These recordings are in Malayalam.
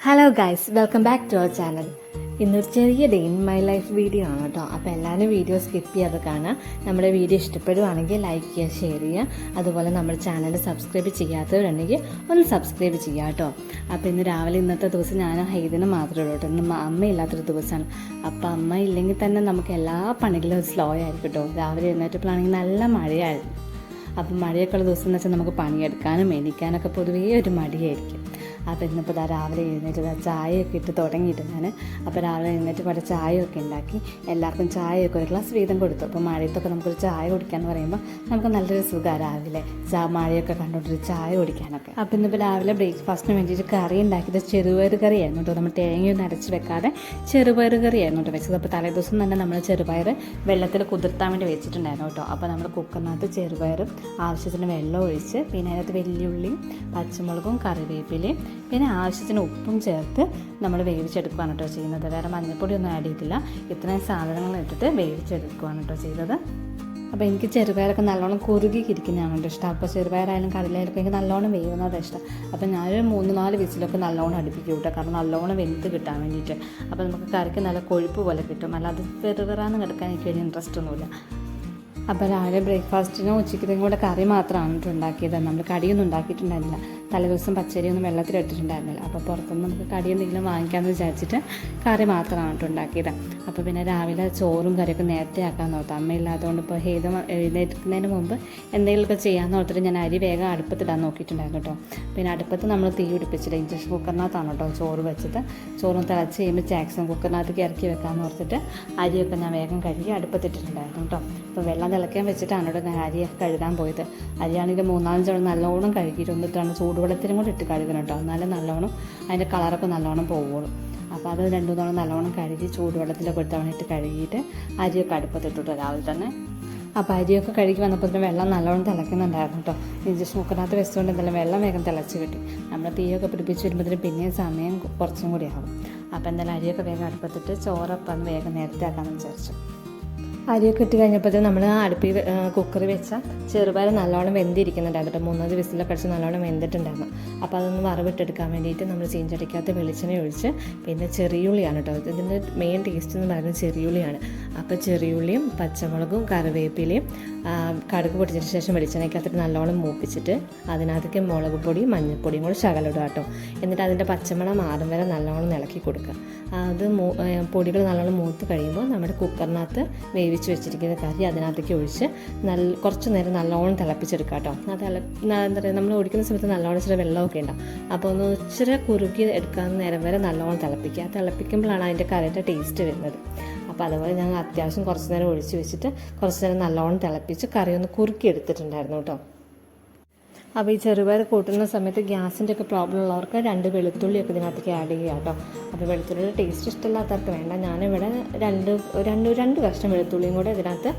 Hello guys, welcome back to our channel. ഇന്നൊരു ചെറിയ day in my life video ആണ് കേട്ടോ. അപ്പോൾ എല്ലാവരും വീഡിയോ സ്കിപ്പ് ചെയ്യാതെ കാണാം. നമ്മുടെ വീഡിയോ ഇഷ്ടപ്പെടുവാണെങ്കിൽ ലൈക്ക് ചെയ്യുക, ഷെയർ ചെയ്യുക. അതുപോലെ നമ്മുടെ ചാനൽ സബ്സ്ക്രൈബ് ചെയ്യാത്തവരുണ്ടെങ്കിൽ ഒന്ന് സബ്സ്ക്രൈബ് ചെയ്യുക കേട്ടോ. അപ്പോൾ ഇന്ന് രാവിലെ ഇന്നത്തെ ദിവസം ഞാൻ ഹൈദിന് മാത്രമേ ഉള്ളൂ കേട്ടോ. ഇന്ന് അമ്മയില്ലാത്തൊരു ദിവസമാണ്. അപ്പോൾ അമ്മ ഇല്ലെങ്കിൽ തന്നെ നമുക്ക് എല്ലാ പണികളും സ്ലോ ആയിരിക്കും കേട്ടോ. രാവിലെ എഴുന്നേറ്റപ്പോഴാണെങ്കിൽ നല്ല മഴയായിരുന്നു. അപ്പം മഴയൊക്കെ ഉള്ള ദിവസം എന്ന് വെച്ചാൽ നമുക്ക് പണിയെടുക്കാനും എണീക്കാനൊക്കെ പൊതുവേ ഒരു മടിയായിരിക്കും. അപ്പോൾ ഇന്നിപ്പോൾ രാവിലെ എഴുന്നേറ്റ് ചായയൊക്കെ ഇട്ട് തുടങ്ങിയിട്ട് ഞാൻ അപ്പോൾ രാവിലെ എഴുന്നേറ്റ് കുറേ ചായയൊക്കെ ഉണ്ടാക്കി എല്ലാവർക്കും ചായയൊക്കെ ഒരു ഗ്ലാസ് വീതം കൊടുത്തു. അപ്പോൾ മഴയത്തൊക്കെ നമുക്കൊരു ചായ കുടിക്കാമെന്ന് പറയുമ്പോൾ നമുക്ക് നല്ലൊരു സുഖമാണ് രാവിലെ മഴയൊക്കെ കണ്ടുകൊണ്ടൊരു ചായ കുടിക്കാനൊക്കെ. അപ്പോൾ ഇന്നിപ്പോൾ രാവിലെ ബ്രേക്ക്ഫാസ്റ്റിന് വേണ്ടിയിട്ട് കറി ഉണ്ടാക്കിയത് ചെറുപയർ കറിയായിരുന്നു കേട്ടോ. നമ്മൾ തേങ്ങയൊന്നും അരച്ച് വെക്കാതെ ചെറുപയർ കറിയായിരുന്നു കേട്ടോ വെച്ചത്. അപ്പോൾ തലേദിവസം തന്നെ നമ്മൾ ചെറുപയർ വെള്ളത്തിൽ കുതിർത്താൻ വേണ്ടി വെച്ചിട്ടുണ്ടായിരുന്നു കേട്ടോ. അപ്പോൾ നമ്മൾ കുക്കറിനകത്ത് ചെറുപയറും ആവശ്യത്തിന് വെള്ളം ഒഴിച്ച് പിന്നെ അതിനകത്ത് വെല്ലുള്ളിയും പച്ചമുളകും കറിവേപ്പിലയും പിന്നെ ആവശ്യത്തിന് ഉപ്പും ചേർത്ത് നമ്മൾ വേവിച്ചെടുക്കുകയാണ് കേട്ടോ ചെയ്യുന്നത്. വേറെ മഞ്ഞൾപ്പൊടിയൊന്നും ആഡ് ചെയ്തില്ല. ഇത്രയും സാധനങ്ങൾ ഇട്ടിട്ട് വേവിച്ചെടുക്കുകയാണ് കേട്ടോ ചെയ്തത്. അപ്പോൾ എനിക്ക് ചെറുപയറൊക്കെ നല്ലോണം കുറുകിയിരിക്കുന്നതാണ് കേട്ടോ ഇഷ്ടം. അപ്പോൾ ചെറുപയറായാലും കടലയായാലും എനിക്ക് നല്ലോണം വേവുന്നതാണ് ഇഷ്ടം. അപ്പോൾ ഞാനൊരു 3-4 വിസിലൊക്കെ നല്ലോണം അടുപ്പിക്കും കേട്ടോ, കാരണം നല്ലോണം വെന്ത് കിട്ടാൻ വേണ്ടിയിട്ട്. അപ്പോൾ നമുക്ക് കറിക്ക് നല്ല കൊഴുപ്പ് പോലെ കിട്ടും. അല്ലാതെ വെറുതെറാന്ന് കിടക്കാൻ എനിക്ക് വലിയ ഇൻട്രസ്റ്റ് ഒന്നുമില്ല. അപ്പോൾ രാവിലെ ബ്രേക്ക്ഫാസ്റ്റിനും ഉച്ചയ്ക്കത്തേക്കും കൂടെ കറി മാത്രമാണ് ഉണ്ടാക്കിയത്. നമ്മൾ കടിയൊന്നും ഉണ്ടാക്കിയിട്ടുണ്ടായിരുന്നില്ല. തലേദിവസം പച്ചരിയൊന്നും വെള്ളത്തിലിട്ടിട്ടുണ്ടായിരുന്നില്ല. അപ്പോൾ പുറത്തുനിന്ന് നമുക്ക് കടി എന്തെങ്കിലും വാങ്ങിക്കാമെന്ന് വിചാരിച്ചിട്ട് കറി മാത്രമാണ് ഉണ്ടാക്കിയത്. അപ്പോൾ പിന്നെ രാവിലെ ചോറും കറിയൊക്കെ നേരത്തെ ആക്കാമെന്ന് ഓർത്തു. അമ്മയില്ലാത്തതുകൊണ്ട് ഇപ്പോൾ എഴുന്നേൽക്കുന്നതിന് മുമ്പ് എന്തെങ്കിലുമൊക്കെ ചെയ്യാമെന്ന് ഓർത്തിട്ട് ഞാൻ അരി വേഗം അടുപ്പത്തിടാൻ നോക്കിയിട്ടുണ്ടായിരുന്നു കേട്ടോ. പിന്നെ അടുപ്പത്ത് നമ്മൾ തീ പിടിപ്പിച്ചിട്ട് ഇൻഡക്ഷൻ കുക്കറിനകത്താണ് കേട്ടോ ചോറ് വെച്ചിട്ട്. ചോറും തിളച്ച് കഴിയുമ്പോൾ ചാക്സും കുക്കറിനകത്തേക്ക് ഇറക്കി വെക്കാമെന്ന് ഓർത്തിട്ട് അരിയൊക്കെ ഞാൻ വേഗം കഴുകി അടുപ്പത്തിട്ടിട്ടുണ്ടായിരുന്നു കേട്ടോ. അപ്പോൾ വെള്ളം തിളയ്ക്കാൻ വെച്ചിട്ടാണ് ഇവിടെ ഞാൻ അരി കഴുകാൻ പോയത്. അരിയാണെങ്കിൽ 3-4 നല്ലോണം കഴുകിയിട്ട് ഒന്നിട്ടാണ് ചൂടുവെള്ളത്തിനും കൂടെ ഇട്ട് കഴുകണം കേട്ടോ. എന്നാലും നല്ലോണം അതിൻ്റെ കളറൊക്കെ നല്ലോണം പോവുള്ളൂ. അപ്പോൾ അത് 2 തവണ നല്ലോണം കഴുകി ചൂടുവെള്ളത്തിലൊക്കെ ഒരു തവണ ഇട്ട് കഴുകിയിട്ട് അരിയൊക്കെ അടുപ്പത്തിട്ടിട്ട് രാവിലെ തന്നെ. അപ്പോൾ അരിയൊക്കെ കഴുകി വന്നപ്പോൾ തന്നെ വെള്ളം നല്ലോണം തിളയ്ക്കുന്നുണ്ടായിരുന്നു കേട്ടോ. ഇൻഡക്ഷൻ കുക്കറിനകത്ത് വെച്ചുകൊണ്ട് എന്തായാലും വെള്ളം വേഗം തിളച്ച് കിട്ടി. നമ്മൾ തീയൊക്കെ പിടിപ്പിച്ച് വരുമ്പോഴത്തേനും പിന്നെയും സമയം കുറച്ചും കൂടി ആകും. അപ്പോൾ എന്തായാലും അരിയൊക്കെ വേഗം അടുപ്പത്തിട്ട് ചോറപ്പം വേഗം നേരത്തെ ആക്കാമെന്ന് വിചാരിച്ചു. അരിയൊക്കെ ഇട്ട് കഴിഞ്ഞപ്പോൾ നമ്മൾ ആ കുക്കറിൽ വെച്ചാൽ ചെറുപയർ നല്ലോണം വെന്തിരിക്കുന്നുണ്ടായിരുന്നു കേട്ടോ. 3 വിസിലൊക്കെ അടിച്ച് നല്ലോണം വെന്തിട്ടുണ്ടായിരുന്നു. അപ്പോൾ അതൊന്ന് വറവിട്ടെടുക്കാൻ വേണ്ടിയിട്ട് നമ്മൾ ചീഞ്ചട്ടിക്കകത്ത് വെളിച്ചെണ്ണ ഒഴിച്ച് പിന്നെ ചെറിയുള്ളിയാണ് കേട്ടോ. ഇതിൻ്റെ മെയിൻ ടേസ്റ്റ് എന്ന് പറയുന്നത് ചെറിയുള്ളിയാണ്. അപ്പോൾ ചെറിയുള്ളിയും പച്ചമുളകും കറിവേപ്പിലയും കടുക് പൊട്ടിച്ചതിന് ശേഷം വെളിച്ചെണ്ണയ്ക്കകത്തിട്ട് നല്ലോണം മൂപ്പിച്ചിട്ട് അതിനകത്തേക്ക് മുളക് പൊടിയും മഞ്ഞൾപ്പൊടിയും കൂടി ശകലിടുക കേട്ടോ. എന്നിട്ട് അതിൻ്റെ പച്ചമണം മാറും വരെ നല്ലോണം ഇളക്കി കൊടുക്കുക. അത് പൊടികൾ നല്ലോണം മൂത്ത് കഴിയുമ്പോൾ നമ്മുടെ കുക്കറിനകത്ത് വേവിച്ച് വെച്ചിരിക്കുന്ന കറി അതിനകത്തേക്ക് ഒഴിച്ച് കുറച്ച് നേരം നല്ലോണം തിളപ്പിച്ചെടുക്കുക കേട്ടോ. അത് എന്താ പറയുക, നമ്മൾ ഒഴിക്കുന്ന സമയത്ത് നല്ലോണം ഇച്ചിരി വെള്ളമൊക്കെ ഉണ്ടാവും. അപ്പോൾ ഒന്ന് ഇച്ചിരി കുറുക്കി എടുക്കാൻ നേരം വരെ നല്ലോണം തിളപ്പിക്കുക. തിളപ്പിക്കുമ്പോഴാണ് അതിൻ്റെ കറിയുടെ ടേസ്റ്റ് വരുന്നത്. അപ്പോൾ അതുപോലെ ഞങ്ങൾ അത്യാവശ്യം കുറച്ച് നേരം ഒഴിച്ച് വെച്ചിട്ട് കുറച്ച് നേരം നല്ലോണം തിളപ്പിച്ച് കറി ഒന്ന് കുറുക്കി എടുത്തിട്ടുണ്ടായിരുന്നു കേട്ടോ. അപ്പോൾ ഈ ചെറുപയർ കൂട്ടുന്ന സമയത്ത് ഗ്യാസിൻ്റെ ഒക്കെ പ്രോബ്ലം ഉള്ളവർക്ക് 2 വെളുത്തുള്ളിയൊക്കെ ഇതിനകത്തേക്ക് ആഡ് ചെയ്യുക കേട്ടോ. അപ്പോൾ വെളുത്തുള്ളിയുടെ ടേസ്റ്റ് ഇഷ്ടമില്ലാത്തവർക്ക് വേണ്ട. ഞാനിവിടെ 2 കഷ്ണം വെളുത്തുള്ളിയും കൂടെ ഇതിനകത്ത്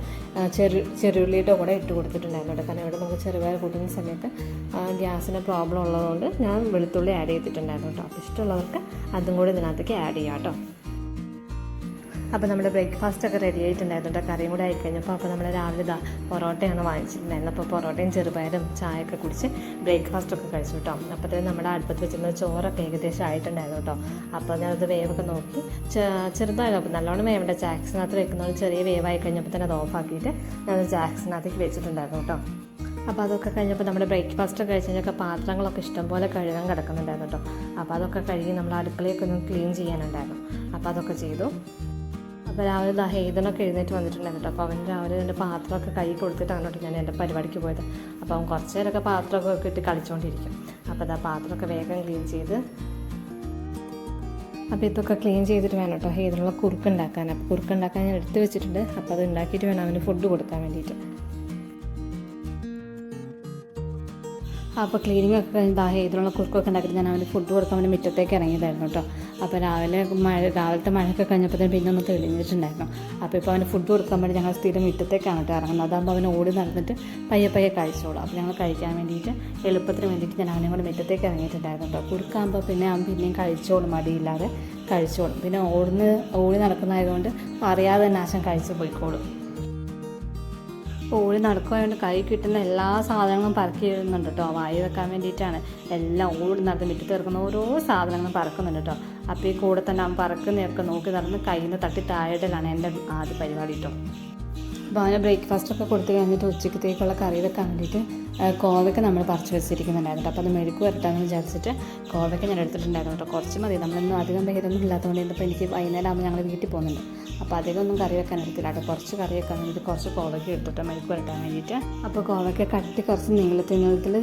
ചെറുള്ളിയുടെ കൂടെ ഇട്ട് കൊടുത്തിട്ടുണ്ടായിരുന്നു കേട്ടോ. കാരണം ഇവിടെ നമുക്ക് ചെറുപയർ കൂട്ടുന്ന സമയത്ത് ഗ്യാസിൻ്റെ പ്രോബ്ലം ഉള്ളതുകൊണ്ട് ഞാൻ വെളുത്തുള്ളി ആഡ് ചെയ്തിട്ടുണ്ടായിരുന്നു കേട്ടോ. അപ്പോൾ ഇഷ്ടമുള്ളവർക്ക് അതും കൂടെ ഇതിനകത്തേക്ക് ആഡ് ചെയ്യാം കേട്ടോ. അപ്പോൾ നമ്മുടെ ബ്രേക്ക്ഫാസ്റ്റൊക്കെ റെഡി ആയിട്ടുണ്ടായിരുന്നു കേട്ടോ. കറിയും കൂടെ ആയിക്കഴിഞ്ഞപ്പോൾ അപ്പോൾ നമ്മൾ രാവിലെ പൊറോട്ടയാണ് വാങ്ങിച്ചിട്ടുണ്ടായിരുന്നത്. അപ്പോൾ പൊറോട്ടയും ചെറുപയറും ചായയൊക്കെ കുടിച്ച് ബ്രേക്ക്ഫാസ്റ്റൊക്കെ കഴിച്ചു കേട്ടോ. അപ്പോൾ തന്നെ നമ്മുടെ അടുപ്പത്ത് വെച്ചിരുന്ന ചോറൊക്കെ ഏകദേശം ആയിട്ടുണ്ടായിരുന്നു കേട്ടോ. അപ്പോൾ ഞാനത് വേവൊക്കെ നോക്കി ചെറുതായാലും അപ്പോൾ നല്ലോണം വേവേണ്ട ചാക്സിനകത്ത് വെക്കുന്നത് ചെറിയ വേവായി കഴിഞ്ഞപ്പോൾ തന്നെ അത് ഓഫാക്കിയിട്ട് ഞാൻ ചാക്സിനകത്തേക്ക് വെച്ചിട്ടുണ്ടായിരുന്നു കേട്ടോ. അപ്പോൾ അതൊക്കെ കഴിഞ്ഞപ്പോൾ നമ്മുടെ ബ്രേക്ക്ഫാസ്റ്റ് കഴിച്ച് കഴിഞ്ഞൊക്കെ പാത്രങ്ങളൊക്കെ ഇഷ്ടംപോലെ കഴുകാൻ കിടക്കുന്നുണ്ടായിരുന്നു കേട്ടോ. അപ്പോൾ അതൊക്കെ കഴുകി നമ്മൾ അടുക്കളയൊക്കെ ഒന്ന് ക്ലീൻ ചെയ്യാനുണ്ടായിരുന്നു. അപ്പോൾ അതൊക്കെ ചെയ്തു. അപ്പോൾ രാവിലെ ഹെയ്തനൊക്കെ എഴുന്നേറ്റ് വന്നിട്ടുണ്ടായിരുന്നു കേട്ടോ. അപ്പോൾ അവൻ രാവിലെ എൻ്റെ പാത്രമൊക്കെ കൈ കൊടുത്തിട്ടാണ് കേട്ടോ ഞാൻ എൻ്റെ പരിപാടിക്ക് പോയത്. അപ്പോൾ അവൻ കുറച്ച് നേരമൊക്കെ പാത്രമൊക്കെ ഇട്ട് കളിച്ചുകൊണ്ടിരിക്കും. അപ്പോൾ പാത്രമൊക്കെ വേഗം ക്ലീൻ ചെയ്ത് അപ്പോൾ ഇതൊക്കെ ക്ലീൻ ചെയ്തിട്ട് വേണം കേട്ടോ ഹെയ്തനുള്ള കുറുക്കുണ്ടാക്കാൻ. അപ്പോൾ കുറുക്കുണ്ടാക്കാൻ ഞാൻ എടുത്ത് വെച്ചിട്ടുണ്ട്. അപ്പോൾ അത് ഉണ്ടാക്കിയിട്ട് വേണം അവന് ഫുഡ് കൊടുക്കാൻ വേണ്ടിയിട്ട്. അപ്പോൾ ക്ലീനിങ് ഒക്കെ ഇതിലുള്ള കുറുക്കൊക്കെ ഉണ്ടാക്കിയിട്ട് ഞാൻ അവന് ഫുഡ് കൊടുക്കാൻ വേണ്ടി മുറ്റത്തേക്ക് ഇറങ്ങിയതായിരുന്നു കേട്ടോ. അപ്പോൾ രാവിലത്തെ മഴയൊക്കെ കഴിഞ്ഞപ്പോൾ പിന്നെ ഒന്ന് തെളിഞ്ഞിട്ടുണ്ടായിരുന്നു. അപ്പോൾ ഇപ്പോൾ അവന് ഫുഡ് കൊടുക്കാൻ വേണ്ടി ഞങ്ങൾ സ്ഥിരം മുറ്റത്തേക്കാണ് കേട്ടോ ഇറങ്ങുന്നത്. അതാകുമ്പോൾ അവന് ഓടി നടന്നിട്ട് പയ്യെ കഴിച്ചോളൂ. അപ്പോൾ ഞങ്ങൾ കഴിക്കാൻ വേണ്ടിയിട്ട് എളുപ്പത്തിന് വേണ്ടിയിട്ട് ഞാൻ അവനെ കൂടെ മുറ്റത്തേക്ക് ഇറങ്ങിയിട്ടുണ്ടായിരുന്നു കേട്ടോ. കുറുക്കാകുമ്പോൾ പിന്നെ അവൻ പിന്നെയും കഴിച്ചോളും, മടിയില്ലാതെ കഴിച്ചോളും. പിന്നെ ഓടി നടക്കുന്നതായതുകൊണ്ട് അറിയാതെ തന്നെ ആശം കഴിച്ച് പോയിക്കോളും. ഓടി നടക്കുവായതുകൊണ്ട് കൈ കിട്ടുന്ന എല്ലാ സാധനങ്ങളും പറക്കി ഇടുന്നുണ്ട് കേട്ടോ. വായി വെക്കാൻ വേണ്ടിയിട്ടാണ് എല്ലാം ഓടി നടന്ന് മുറ്റത്ത് തീർക്കുന്ന ഓരോ സാധനങ്ങളും പറക്കുന്നുണ്ട് കേട്ടോ. അപ്പോൾ ഈ കൂടെ തന്നെ അവൻ പറക്കുന്നതൊക്കെ നോക്കി നടന്ന് കയ്യിൽ നിന്ന് തട്ടി താഴെയിടലാണ് എൻ്റെ ആദ്യ പരിപാടി കേട്ടോ. അപ്പോൾ അവന് ബ്രേക്ക്ഫാസ്റ്റൊക്കെ കൊടുത്ത് കഴിഞ്ഞിട്ട് ഉച്ചക്കത്തേക്കുള്ള കറി വെക്കാൻ വേണ്ടിയിട്ട് കോവയ്ക്ക് നമ്മൾ പറിച്ച് വെച്ചിരിക്കുന്നുണ്ടായിരുന്നു. അപ്പോൾ അത് മെഴുക്ക് വരട്ടാമെന്ന് വിചാരിച്ചിട്ട് കോവയ്ക്ക് ഞാൻ എടുത്തിട്ടുണ്ടായിരുന്നു കേട്ടോ. കുറച്ച് മതി, നമ്മളൊന്നും അധികം പേരൊന്നും ഇല്ലാത്തതുകൊണ്ട് ഇപ്പോൾ എനിക്ക് വൈകുന്നേരം ആകുമ്പോൾ ഞങ്ങൾ വീട്ടിൽ പോകുന്നുണ്ട്. അപ്പോൾ അധികം ഒന്നും കറി വെക്കാൻ എടുത്തില്ല കേട്ടോ. കുറച്ച് കറി വെക്കാൻ വേണ്ടിയിട്ട് കുറച്ച് കോവയ്ക്ക് എടുത്തിട്ട് മെഴുക്ക് വരട്ടാൻ വേണ്ടിയിട്ട്. അപ്പോൾ കോവയ്ക്ക് കട്ടി കുറച്ച് നീളത്തിൽ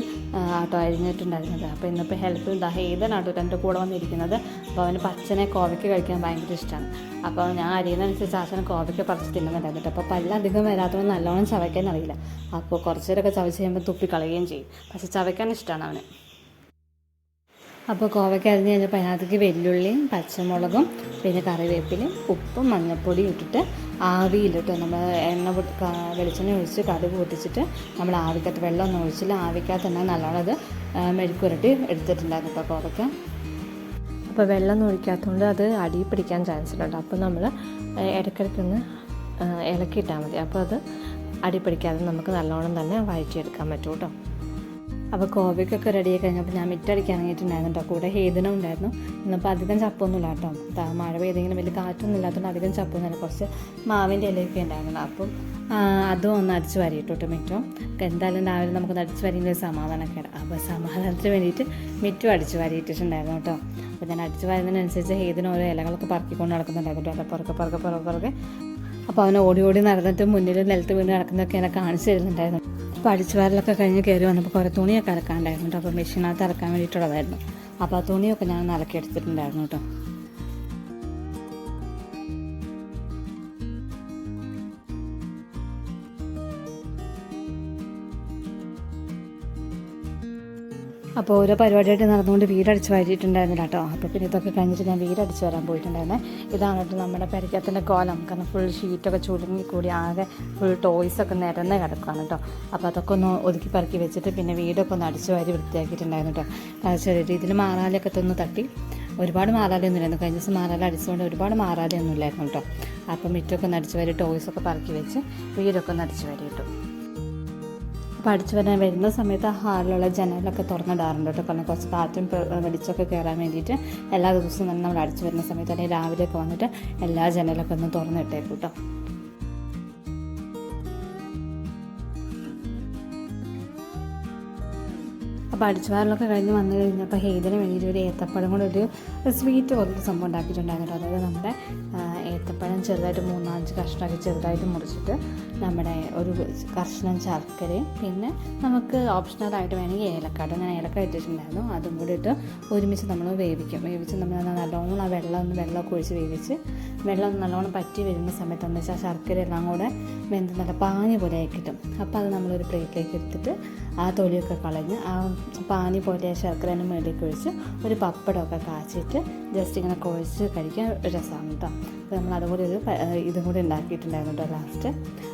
ആട്ടോ അരിഞ്ഞിട്ടുണ്ടായിരുന്നത്. അപ്പോൾ ഇന്നിപ്പോൾ ഹെൽപ്പ് ഉണ്ട്, ഹേതനാട്ടോ എൻ്റെ കൂടെ വന്നിരിക്കുന്നത്. അപ്പോൾ അവന് പച്ചനെ കോവയ്ക്ക് കഴിക്കാൻ ഭയങ്കര ഇഷ്ടമാണ്. അപ്പോൾ ഞാൻ അരിയുന്നതനുസരിച്ച് ആശാന് കോവയ്ക്ക് പറിച്ച് തിന്നുന്നുണ്ടായിരുന്നു. അപ്പോൾ പല്ലധികം വരാത്തവൻ നല്ലോണം ചവയ്ക്കാൻ അറിയില്ല. അപ്പോൾ കുറച്ച് നേരമൊക്കെ ചവച്ച് കഴിയുമ്പോൾ തുപ്പി കളയുകയും ചെയ്യും. പക്ഷെ ചവയ്ക്കാൻ ഇഷ്ടമാണ് അവന്. അപ്പോൾ കോവയ്ക്ക് അരിഞ്ഞ് കഴിഞ്ഞപ്പോൾ അതിനകത്തേക്ക് വെല്ലുള്ളിയും പച്ചമുളകും പിന്നെ കറിവേപ്പിലയും ഉപ്പും മഞ്ഞൾപ്പൊടിയും ഇട്ടിട്ട് ആവിയിലിട്ട് നമ്മൾ വെളിച്ചെണ്ണ ഒഴിച്ച് കടുക് പൊട്ടിച്ചിട്ട് നമ്മൾ ആവിക്കകത്ത് വെള്ളമൊന്നും ഒഴിച്ചില്ല, ആവിക്കകത്ത് തന്നെ നല്ലോണം അത് മെഴുക്കുരട്ടി എടുത്തിട്ടുണ്ടായിരുന്നു കേട്ടോ കോവയ്ക്ക്. അപ്പോൾ വെള്ളം ഒഴിക്കാത്തതുകൊണ്ട് അത് അടി പിടിക്കാൻ ചാൻസ് ഉണ്ട്. അപ്പോൾ നമ്മൾ ഇടയ്ക്കിടയ്ക്കൊന്ന് ഇളക്കിയിട്ടാൽ മതി. അപ്പോൾ അത് അടി പിടിക്കാതെ നമുക്ക് നല്ലോണം തന്നെ വഴറ്റിയെടുക്കാൻ പറ്റും കേട്ടോ. അപ്പോൾ കോവയ്ക്കൊക്കെ റെഡിയായി കഴിഞ്ഞപ്പോൾ ഞാൻ മിറ്റടിക്കാൻ ഇറങ്ങിയിട്ടുണ്ടായിരുന്നു കേട്ടോ. കൂടെ ഹേതനം ഉണ്ടായിരുന്നു. ഇന്നിപ്പോൾ അധികം ചപ്പൊന്നുമില്ല കേട്ടോ. മഴ പെയ്തെങ്കിലും വലിയ കാറ്റൊന്നും ഇല്ലാത്തതുകൊണ്ട് അധികം ചപ്പൊന്നുമില്ല. കുറച്ച് മാവിൻ്റെ ഇലയൊക്കെ ഉണ്ടായിരുന്നു. അപ്പം അതും ഒന്ന് അടിച്ച് വരിയിട്ടു കേട്ടോ മിറ്റം. എന്തായാലും രാവിലെ നമുക്കൊന്ന് അടിച്ച് വരിൻ്റെ സമാധാനമൊക്കെ. അപ്പോൾ സമാധാനത്തിന് വേണ്ടിയിട്ട് മിറ്റും അടിച്ച് വരിയിട്ടിട്ടുണ്ടായിരുന്നു കേട്ടോ. അപ്പോൾ ഞാൻ അടിച്ച് വരുന്നതിനനുസരിച്ച് ഹേതനം ഓരോ ഇലകളൊക്കെ പറക്കിക്കൊണ്ട് നടക്കുന്നുണ്ടായിരുന്നു കേട്ടോ. പുറകെ അപ്പോൾ അവൻ ഓടി നടന്നിട്ട് മുന്നിൽ നിലത്ത് വീണ് കിടക്കുന്നതൊക്കെ എന്നെ കാണിച്ചു തരുന്നുണ്ടായിരുന്നു. അപ്പോൾ അടിച്ചു വാരലൊക്കെ കഴിഞ്ഞ് കയറി വന്നപ്പോൾ കുറേ തുണിയൊക്കെ അലക്കാണ്ടായിരുന്നു കേട്ടോ. അപ്പോൾ മെഷീനകത്ത് അലക്കാൻ വേണ്ടിയിട്ടുള്ളതായിരുന്നു. അപ്പോൾ ആ തുണിയൊക്കെ ഞാൻ അലക്കി എടുത്തിട്ടുണ്ടായിരുന്നു കേട്ടോ. അപ്പോൾ ഓരോ പരിപാടിയായിട്ട് നടന്നുകൊണ്ട് വീടടിച്ച് വാരിയിട്ടുണ്ടായിരുന്നില്ല കേട്ടോ. അപ്പോൾ പിന്നെ ഇതൊക്കെ കഴിഞ്ഞിട്ട് ഞാൻ വീടടിച്ച് വരാൻ പോയിട്ടുണ്ടായിരുന്നേ. ഇതാണ് കേട്ടോ നമ്മുടെ പെരക്കകത്തിൻ്റെ കോലം. കാരണം ഫുൾ ഷീറ്റൊക്കെ ചുരുങ്ങി കൂടി ആകെ ഫുൾ ടോയ്സൊക്കെ നിരന്ന് കിടക്കുകയാണ് കേട്ടോ. അപ്പോൾ അതൊക്കെ ഒന്ന് ഒതുക്കി പറക്കി വെച്ചിട്ട് പിന്നെ വീടൊക്കെ ഒന്ന് അടിച്ച് വാരി വൃത്തിയാക്കിയിട്ടുണ്ടായിരുന്നു കേട്ടോ. ചെറിയ രീതിയിൽ മാറാലൊക്കെ ഒന്ന് തട്ടി. ഒരുപാട് മാറാലൊന്നും ഇല്ലായിരുന്നു. കഴിഞ്ഞ ദിവസം മാറാല അടിച്ചുകൊണ്ട് ഒരുപാട് മാറാലൊന്നും ഇല്ലായിരുന്നു കേട്ടോ. അപ്പം മിറ്റൊക്കെ ഒന്ന് അടിച്ച് വാരി ടോയ്സൊക്കെ പറക്കി വെച്ച് വീടൊക്കെ ഒന്ന് അടിച്ച് വാരി ഇട്ടു. അപ്പോൾ അടിച്ചു വരാൻ വരുന്ന സമയത്ത് ഹാളിലുള്ള ജനലൊക്കെ തുറന്നിടാറുണ്ട് കേട്ടോ. കാരണം കുറച്ച് കാറ്റും വെളിച്ചമൊക്കെ കയറാൻ വേണ്ടിയിട്ട് എല്ലാ ദിവസവും തന്നെ നമ്മൾ അടിച്ചു വരുന്ന സമയത്ത് അല്ലെങ്കിൽ രാവിലെയൊക്കെ വന്നിട്ട് എല്ലാ ജനലൊക്കെ ഒന്ന് തുറന്നിട്ടേക്കും കേട്ടോ. അപ്പോൾ അടിച്ചു വാരലൊക്കെ കഴിഞ്ഞ് വന്നു കഴിഞ്ഞപ്പോൾ ഹേതന് വേണ്ടിയിട്ട് ഒരു ഏത്തപ്പഴം കൊണ്ട് ഒരു സ്വീറ്റ് പോലൊരു സംഭവം ഉണ്ടാക്കിയിട്ടുണ്ടായിരുന്നു. അതായത് നമ്മുടെ ഏത്തപ്പഴം ചെറുതായിട്ട് 3-5 കഷ്ണമാക്കി ചെറുതായിട്ട് മുറിച്ചിട്ട് നമ്മുടെ ഒരു കഷ്ണം ശർക്കരയും പിന്നെ നമുക്ക് ഓപ്ഷണലായിട്ട് വേണമെങ്കിൽ ഏലക്കാട്, ഞാൻ ഏലക്ക ഇട്ടിട്ടുണ്ടായിരുന്നു. അതും കൂടി ഇട്ട് ഒരുമിച്ച് നമ്മൾ വേവിച്ച് നമ്മൾ നല്ലോണം ആ വെള്ളമൊക്കെ ഒഴിച്ച് വേവിച്ച് വെള്ളം നല്ലോണം പറ്റി വരുന്ന സമയത്ത് എന്താ വെച്ചാൽ ശർക്കര എല്ലാം കൂടെ വെന്ത് നല്ല പാനി പോലെ ആയി കിട്ടും. അപ്പോൾ അത് നമ്മളൊരു പ്ലേറ്റിലേക്ക് എടുത്തിട്ട് ആ തൊലിയൊക്കെ കളഞ്ഞ് ആ പാനി പോലെ ശർക്കരേൻ്റെ മേളിലേക്ക് ഒഴിച്ച് ഒരു പപ്പടമൊക്കെ കാച്ചിട്ട് ജസ്റ്റ് ഇങ്ങനെ കുഴച്ച് കഴിക്കാൻ രസമാണ് കേട്ടോ. അപ്പോൾ നമ്മൾ അതുപോലെ ഇതും കൂടി ഉണ്ടാക്കിയിട്ടുണ്ടായിരുന്നു കേട്ടോ ലാസ്റ്റ്.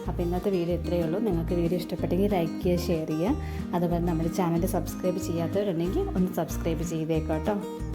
അപ്പോൾ ഇന്നത്തെ വീഡിയോ ഇത്രയേ ഉള്ളൂ. നിങ്ങൾക്ക് വീഡിയോ ഇഷ്ടപ്പെട്ടെങ്കിൽ ലൈക്ക് ചെയ്യുക, ഷെയർ ചെയ്യുക. അതുപോലെ നമ്മുടെ ചാനൽ സബ്സ്ക്രൈബ് ചെയ്യാത്തവരുണ്ടെങ്കിൽ ഒന്ന് സബ്സ്ക്രൈബ് ചെയ്തേക്കാം കേട്ടോ.